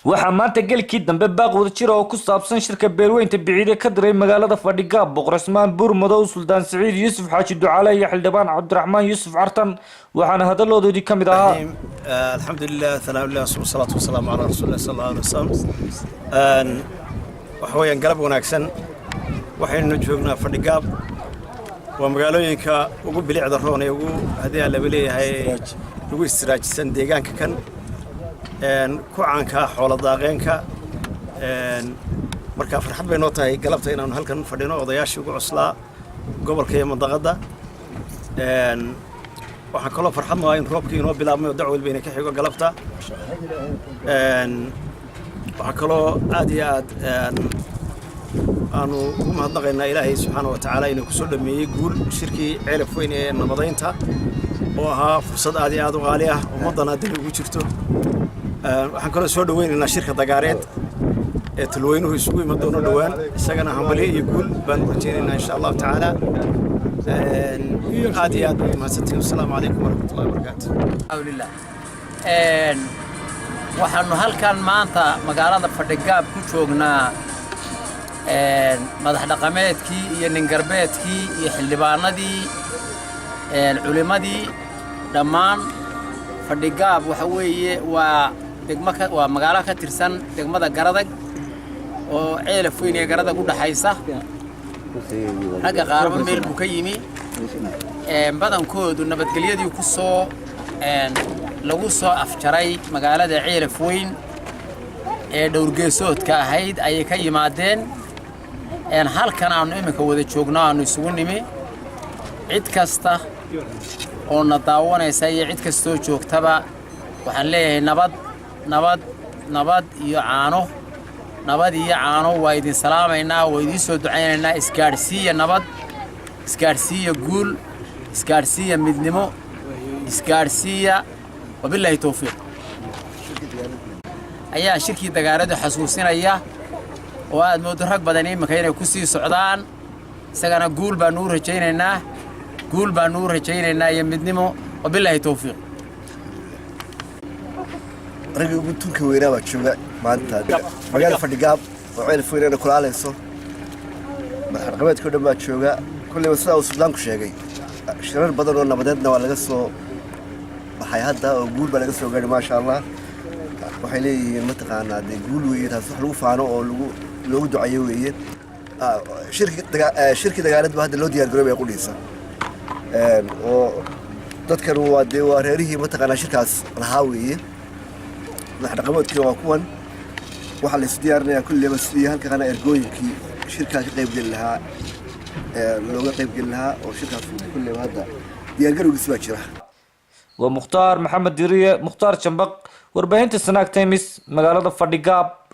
waxaa maanta gelkii dambe baaq wada jira oo ku saabsan shirka beelweynta biciide ka diray magaalada Fadhigaab Boqor Ismaan Buur Madow Suldaan Saciid Yuusuf Xaaji Ducaale iyo Xildhibaan Cabdiraxmaan Yuusuf Cartan waxaana hadaladoodii ka mid ahaa alxamdulillaah thaanaa'ullaah wasalaatu wasalaamu calaa rasuulillaah sallallahu alayhi wasallam waxa weeyaan galab wanaagsan waxaynu joognaa Fadhigaab waa magaalooyinka ugu bilicda roon ee ugu hadii aan la leeyahay ugu istiraatijisan deegaanka kan ku caanka xoolo daaqeenka marka farxad bay noo tahay galabta inaan halkan fadhino odayaashii ugu cuslaa gobolka iyo mandaqada waxaan kaloo farxad noo in roobkii inoo bilaabmay oo dacwal bayna ka xigo galabta waxaan kaloo aad iyo aad aanu ugu mahadnaqaynaa ilaahay subxaanahu wa tacaala inuu kusoo dhameeyey guul shirkii ceelaf weyn ee nabadaynta oo ahaa fursad aad iyo aad u qaali ah ummadana dil ugu jirto waxaan kaloo soo dhaweynaynaa shirka dagaareed ee talweynuhu isugu iman doono dhawaan isagana hambalyo iyo guul baan u rajaynaynaa insha allahu tacaala aad iyo aad baad mahadsantihiin assalaamu calaykum waraxmatullahi wabarakaatu alhamdulillah waxaanu halkan maanta magaalada Fadhigaab ku joognaa madax dhaqameedkii iyo nin garbeedkii iyo xildhibaanadii culimadii dhammaan Fadhigaab waxa weeye waa magaalo ka tirsan degmada Garadag oo ceelaf weyn ee Garadag u dhaxaysa ragga qaarba meel buu ka yimi badankoodu nabadgelyadii ku soo lagu soo afjaray magaalada ceelaf weyn ee dhowrgeesoodka ahayd ayay ka yimaadeen halkan aanu iminka wada joognaa aanu isugu nimi cid kasta oo na daawanaysa iyo cid kastoo joogtaba waxaan leeyahay nabad iyo caano waa idin salaamaynaa waa idin soo ducaynaynaa isgaarsiiya nabad isgaarsiiya guul isgaarsiiya midnimo isgaarsiiya wabillahi tawfiiq ayaa shirkii dagaalada xasuusinaya oo aad moodo rag badan iminka inay ku sii socdaan isagana guul baan u rajaynaynaa iyo midnimo wabillahi tawfiiq ragga ugu tunka weynaa baa jooga maanta magaalada Fadhigaab oo ceelaf weyn ee kulaalayso madax dhaqameedka dhan baa jooga kulliba sida uu suldaanku sheegay shirar badan oo nabadeedna waa laga soo baxay hadda oo guul baa laga soo gaaray maasha Allah waxay leeyihiin mataqaanaa guul weyn taas wax lagu faano oo loogu ducayo weeyeen shirki dagaalada hadda loo diyaar garoobay qudhiisa oo dadkan waa reerihii mataqaanaa shirkaas lahaa weeyeen madax dhaqameedkii waa kuwan waxa la isdiyaarinayaa kulliba sidii halkan ergooyinkii shirkaas ka qayb gali lahaa looga qayb gali lahaa oo shirkaas kulliba hadda diyaar garowgiisa baa jira ومختار محمد ديريه مختار شنبق warbaahinta Snack Times magaalada Fadhigaab